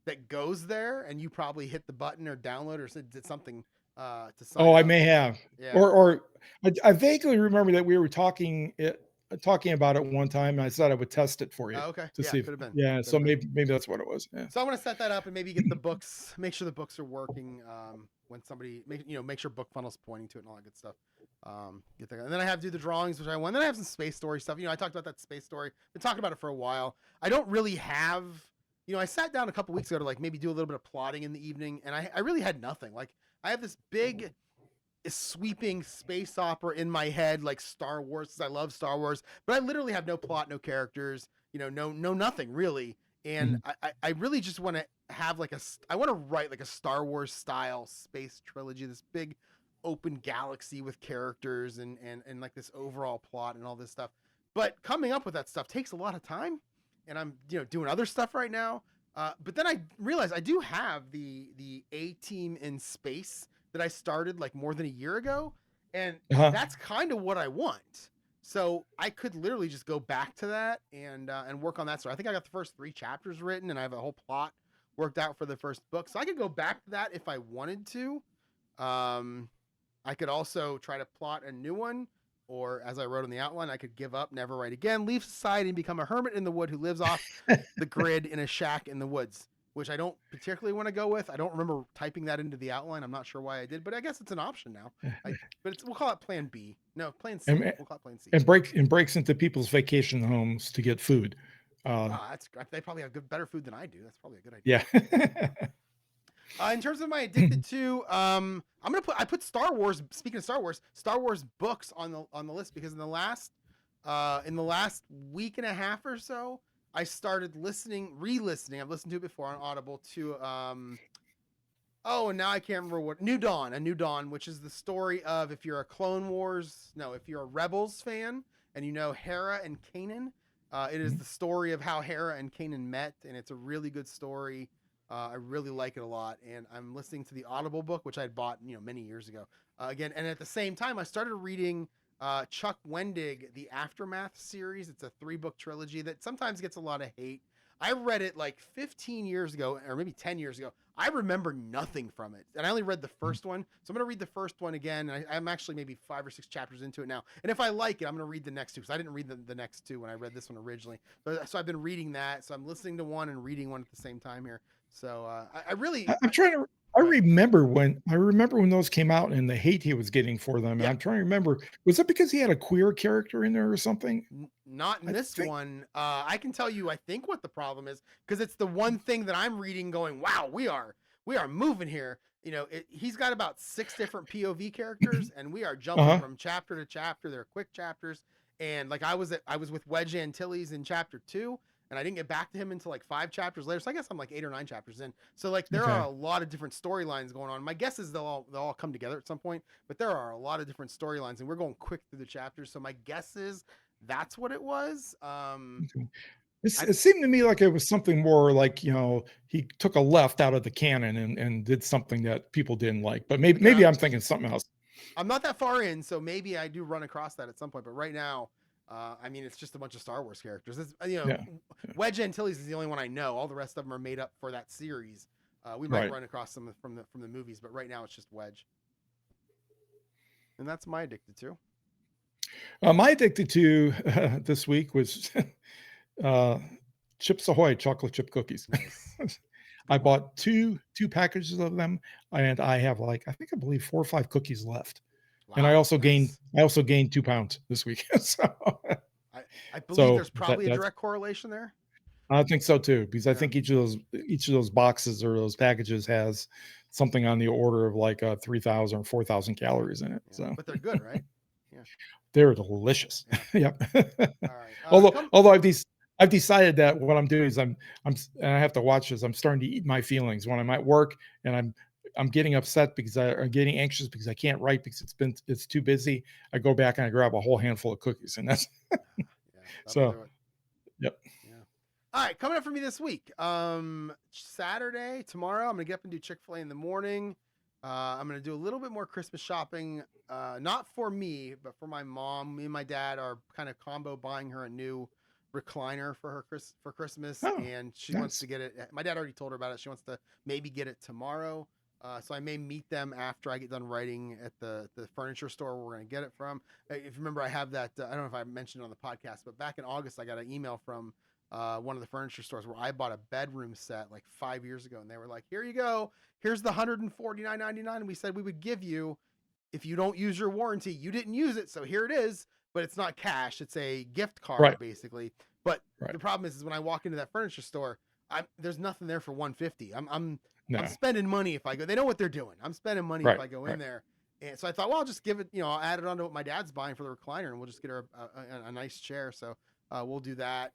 that goes there, and you probably hit the button or download or did something to sign up. I may have. Yeah. Or I vaguely remember that we were talking about it one time, and I said I would test it for you. Okay. To see if, could have been. Yeah. So maybe that's what it was. Yeah. So I want to set that up and maybe get the books, make sure the books are working. When somebody make sure book funnel's pointing to it and all that good stuff. Get there. And then I have to do the drawings, which I want. Then I have some space story stuff. I talked about that space story. Been talking about it for a while. I don't really have, I sat down a couple weeks ago to maybe do a little bit of plotting in the evening, and I really had nothing. I have this big sweeping space opera in my head, like Star Wars, because I love Star Wars, but I literally have no plot, no characters, no nothing really. And I really just want to have I want to write like a Star Wars style space trilogy, this big open galaxy with characters and like this overall plot and all this stuff. But coming up with that stuff takes a lot of time, and I'm doing other stuff right now. But then I realized I do have the A-Team in Space that I started more than a year ago, And Uh-huh. that's kind of what I want. So I could literally just go back to that and work on that story. I think I got the first 3 chapters written, and I have a whole plot worked out for the first book. So I could go back to that if I wanted to. Um, I could also try to plot a new one, or as I wrote in the outline, I could give up, never write again, leave society, and become a hermit in the wood who lives off the grid in a shack in the woods, which I don't particularly want to go with. I don't remember typing that into the outline. I'm not sure why I did, but I guess it's an option now. But we'll call it Plan B. No, Plan C. And, We'll call it Plan C. breaks into people's vacation homes to get food. Oh, they probably have better food than I do. That's probably a good idea. Yeah. In terms of my addicted to, I put Star Wars. Speaking of Star Wars books on the list because in the last week and a half or so, I started re-listening. I've listened to it before on Audible to and now I can't remember what A New Dawn, which is the story of if you're a Rebels fan and you know Hera and Kanan, it is the story of how Hera and Kanan met, and it's a really good story. I really like it a lot, and I'm listening to the Audible book, which I had bought many years ago. Again, and at the same time, I started reading Chuck Wendig, the Aftermath series. It's a 3-book trilogy that sometimes gets a lot of hate. I read it like 15 years ago, or maybe 10 years ago. I remember nothing from it, and I only read the first one, so I'm going to read the first one again. I'm actually maybe 5 or 6 chapters into it now, and if I like it, I'm going to read the next 2 because I didn't read the next 2 when I read this one originally. So I've been reading that, so I'm listening to one and reading one at the same time here. So I'm trying to. I remember when those came out and the hate he was getting for them. And I'm trying to remember, was it because he had a queer character in there or something? Not in this one. I can tell you, I think what the problem is because it's the one thing that I'm reading, going, "Wow, we are moving here." He's got about 6 different POV characters, and we are jumping from chapter to chapter. They're quick chapters, and like I was with Wedge Antilles in chapter 2. And I didn't get back to him until like 5 chapters later. So I guess I'm like 8 or 9 chapters in. So like there are a lot of different storylines going on. My guess is they'll all come together at some point. But there are a lot of different storylines, and we're going quick through the chapters. So my guess is that's what it was. It seemed to me like it was something more like he took a left out of the canon and did something that people didn't like. But maybe I'm thinking something else. I'm not that far in, so maybe I do run across that at some point. But right now, it's just a bunch of Star Wars characters. Wedge Antilles is the only one I know. All the rest of them are made up for that series. We might run across some from the movies, but right now it's just Wedge. And that's my addicted to. My addicted to this week was Chips Ahoy chocolate chip cookies. Nice. I bought two packages of them, and I have I believe 4 or 5 cookies left. Wow, and I also gained 2 pounds this week. So I believe there's probably a direct correlation there. I think so too, because I think each of those boxes or those packages has something on the order of like 3,000 or 4,000 calories in it. So, but they're good, right? Yeah, they're delicious. Yep. All right. Although I've decided that what I'm doing is and I have to watch this. I'm starting to eat my feelings when I'm at work and I'm getting upset because I'm getting anxious because I can't write because it's too busy. I go back and I grab a whole handful of cookies, and that's so. Yep. Yeah. All right, coming up for me this week. Saturday, tomorrow, I'm gonna get up and do Chick-fil-A in the morning. I'm gonna do a little bit more Christmas shopping, not for me, but for my mom. Me and my dad are kind of combo buying her a new recliner for Christmas, and she wants to get it. My dad already told her about it. She wants to maybe get it tomorrow. So I may meet them after I get done writing at the furniture store where we're going to get it from. If you remember, I have that. I don't know if I mentioned it on the podcast, but back in August, I got an email from one of the furniture stores where I bought a bedroom set like 5 years ago, and they were like, "Here you go. Here's the $149.99." And we said we would give you if you don't use your warranty. You didn't use it, so here it is. But it's not cash; it's a gift card, basically. But the problem is when I walk into that furniture store, there's nothing there for $150. I'm spending money if I go. They know what they're doing. I'm spending money if I go in there. And so I thought, well, I'll just give it, I'll add it on to what my dad's buying for the recliner, and we'll just get her a nice chair. So we'll do that.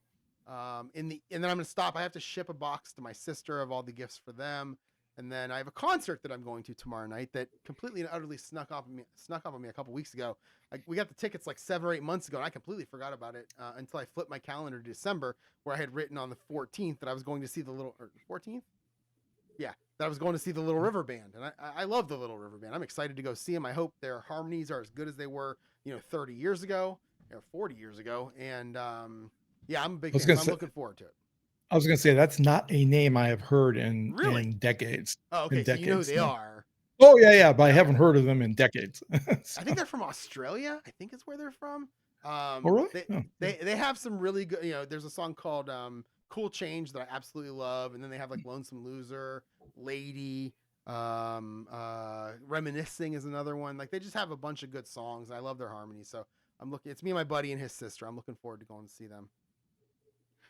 And then I'm going to stop. I have to ship a box to my sister of all the gifts for them. And then I have a concert that I'm going to tomorrow night that completely and utterly snuck up on me a couple weeks ago. We got the tickets like 7 or 8 months ago, and I completely forgot about it until I flipped my calendar to December, where I had written on the 14th that I was going to see the 14th? Yeah, that I was going to see the Little River Band, and I love the Little River Band. I'm excited to go see them. I hope their harmonies are as good as they were, 30 years ago or 40 years ago. And yeah, I'm a big I was fan, gonna so I'm say, looking forward to it. that's not a name I have heard in Really? Decades. Oh, In okay. So you know who decades, they no. are. Oh yeah, but I Okay. haven't heard of them in decades. I think So, they're from Australia. I think it's where they're from. oh really? They Oh, they they have some really good. There's a song called "Cool Change" that I absolutely love, and then they have like "Lonesome Loser," "Lady," "Reminiscing" is another one. Like they just have a bunch of good songs, and I love their harmony. So I'm looking. It's me and my buddy and his sister. I'm looking forward to going to see them.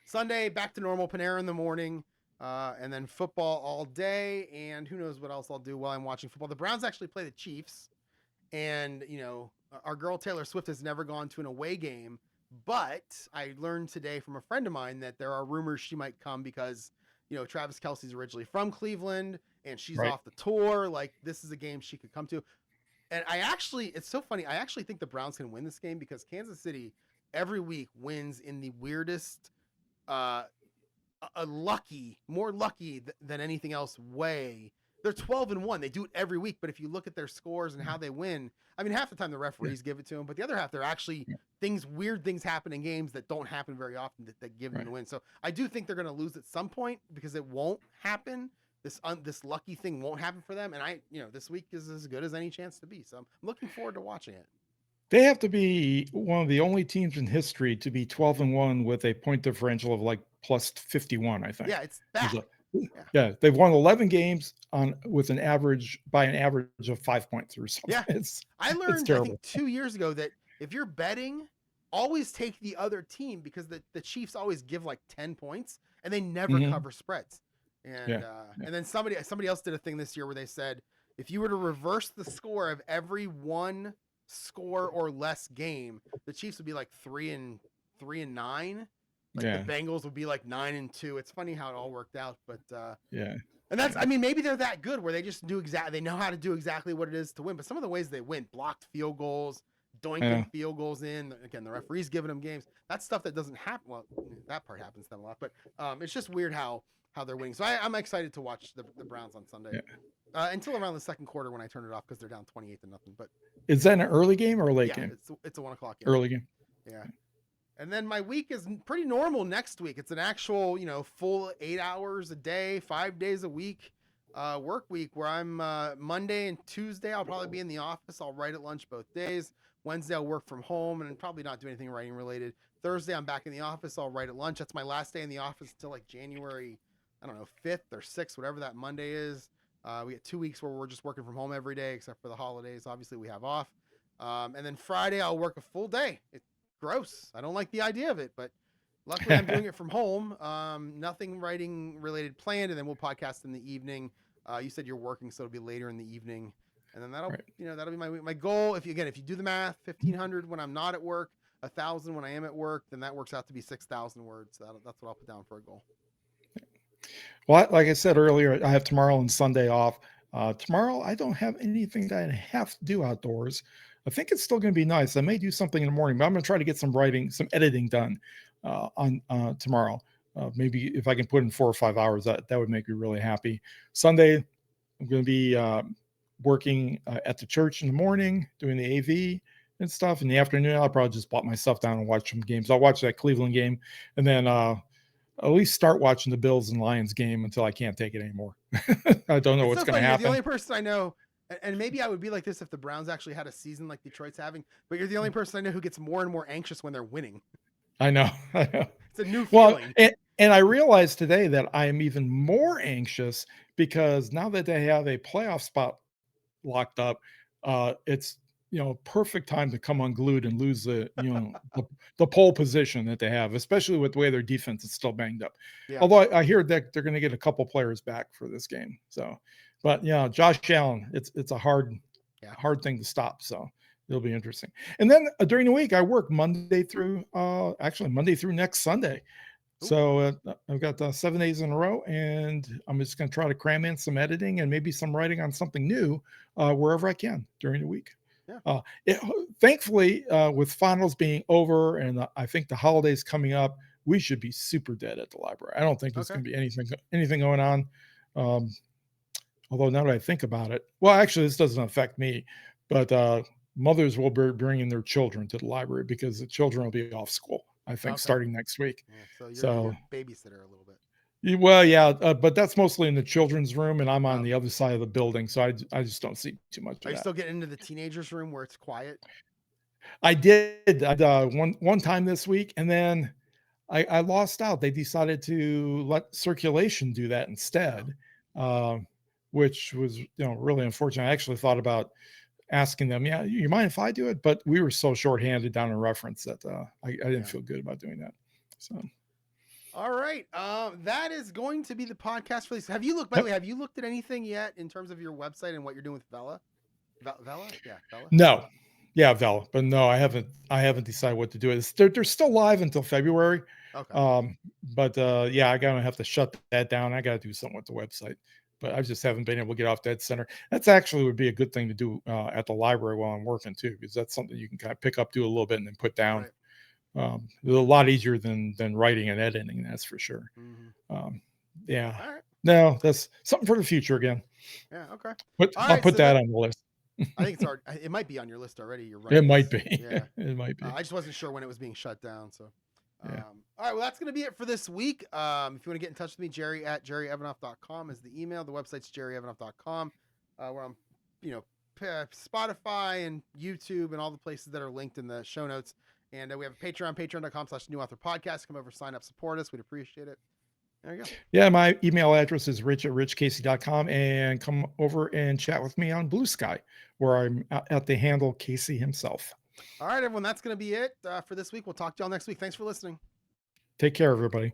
Sunday, back to normal. Panera in the morning. And then football all day, and who knows what else I'll do while I'm watching football. The Browns actually play the Chiefs, and our girl Taylor Swift has never gone to an away game, but I learned today from a friend of mine that there are rumors she might come because Travis Kelce's originally from Cleveland and she's right. off the tour. Like this is a game she could come to. And it's so funny, I actually think the Browns can win this game because Kansas City every week wins in the weirdest, uh more lucky than anything else way. They're 12-1. They do it every week, but if you look at their scores and how they win, I mean, half the time the Yeah, referees give it to them, but the other half they're actually yeah, weird things happen in games that don't happen very often that give them right. the win. So I do think they're going to lose at some point because it won't happen. This lucky thing won't happen for them, and this week is as good as any chance to be. So I'm looking forward to watching it. They have to be one of the only teams in history to be 12-1 with a point differential of like plus 51, I think. Yeah, it's that. Yeah. Yeah, they've won 11 games with an average of 5 points or something. Yeah. I It's learned, I terrible. think 2 years ago that if you're betting, always take the other team because the Chiefs always give like 10 points and they never Hmm. cover spreads. And Yeah, yeah, and then somebody else did a thing this year where they said if you were to reverse the score of every one score or less game, the Chiefs would be like 3-9. Like the yeah, Bengals would be like 9-2. It's funny how it all worked out, but yeah, and that's, yeah, I mean, maybe they're that good where they just they know how to do exactly what it is to win. But some of the ways they win, blocked field goals, doinking yeah. field goals in, again, the referees giving them games. That's stuff that doesn't happen. Well, that part happens to them a lot, but it's just weird how they're winning. So I'm excited to watch the Browns on Sunday Yeah. until around the second quarter when I turn it off because they're down 28-0. But Is that an early game or a late yeah, game? it's a 1 o'clock game. Early game. Yeah. And then my week is pretty normal next week. It's an actual, full 8 hours a day, 5 days a week work week where I'm Monday and Tuesday. I'll probably be in the office. I'll write at lunch both days. Wednesday, I'll work from home and probably not do anything writing related. Thursday, I'm back in the office. I'll write at lunch. That's my last day in the office until like January, I don't know, 5th or 6th, whatever that Monday is. We get 2 weeks where we're just working from home every day except for the holidays. Obviously, we have off. And then Friday, I'll work a full day. It's gross. I don't like the idea of it, but luckily I'm doing it from home. Nothing writing related planned, and then we'll podcast in the evening. You said you're working, so it'll be later in the evening, and then Right. that'll be my goal. If you do the math, 1,500 when I'm not at work, 1,000 when I am at work, then that works out to be 6,000 words. That's what I'll put down for a goal. Well, like I said earlier, I have tomorrow and Sunday off. Tomorrow, I don't have anything that I have to do outdoors. I think it's still going to be nice. I may do something in the morning, but I'm going to try to get some writing, some editing done on tomorrow. Maybe if I can put in 4 or 5 hours, that would make me really happy. Sunday, I'm going to be working at the church in the morning, doing the AV and stuff. In the afternoon, I'll probably just pop myself down and watch some games. I'll watch that Cleveland game, and then at least start watching the Bills and Lions game until I can't take it anymore. I don't know It's what's so going to funny. You're the happen. only person I know, and maybe I would be like this if the Browns actually had a season like Detroit's having. But you're the only person I know who gets more and more anxious when they're winning. I know. I know. It's a new Well, feeling. and I realized today that I am even more anxious because now that they have a playoff spot locked up, it's perfect time to come unglued and lose the pole position that they have, especially with the way their defense is still banged up. Yeah. Although I hear that they're going to get a couple players back for this game. So, but Josh Allen, it's a hard thing to stop. So it'll be interesting. And then during the week, I work Monday through next Sunday. So I've got 7 days in a row, and I'm just going to try to cram in some editing and maybe some writing on something new wherever I can during the week. Yeah. Thankfully, with finals being over and I think the holidays coming up, we should be super dead at the library. I don't think there's Okay. going to be anything going on. Although now that I think about it, well, actually, this doesn't affect me, but mothers will be bringing their children to the library because the children will be off school, I think, Okay. starting next week. Yeah. So you're going to be So, a babysitter a little bit. well, yeah, but that's mostly in the children's room, and I'm on the Okay. other side of the building, so I just don't see too much Are of you that. still getting into the teenagers' room where it's quiet? I did one time this week, and then I lost out. They decided to let circulation do that Oh. instead, um, which was really unfortunate. I actually thought about asking them, yeah, you mind if I do it? But we were so shorthanded down in reference that I didn't Yeah. feel good about doing that. So, All right. That is going to be the podcast for this. Have you looked, by the yep. way, have you looked at anything yet in terms of your website and what you're doing with Vella? Vella? Yeah, Vella. No, yeah, Val, but no, I haven't decided what to do. They're still live until February, Okay. but yeah, I gotta have to shut that down. I gotta do something with the website, but I just haven't been able to get off Dead Center. That's actually would be a good thing to do at the library while I'm working too, because that's something you can kind of pick up, do a little bit, and then put down. Right. It's a lot easier than writing and editing, that's for sure. Mm-hmm. Um, yeah, All right. no, that's something for the future again. Yeah. Okay. But All I'll right. put So that that on the list. I think it's hard. It might be on your list already. You're It running might this. be. Yeah. It might be. I just wasn't sure when it was being shut down. So, Yeah. all right. Well, that's going to be it for this week. If you want to get in touch with me, Jerry at jerryevanoff.com is the email. The website's jerryevanoff.com, where I'm, Spotify and YouTube and all the places that are linked in the show notes. And we have a Patreon, patreon.com/new author podcast. Come over, sign up, support us. We'd appreciate it. There you go. Yeah, my email address is rich@richkacy.com, and come over and chat with me on Blue Sky, where I'm at the handle Kacy himself. All right, everyone. That's going to be it for this week. We'll talk to y'all next week. Thanks for listening. Take care, everybody.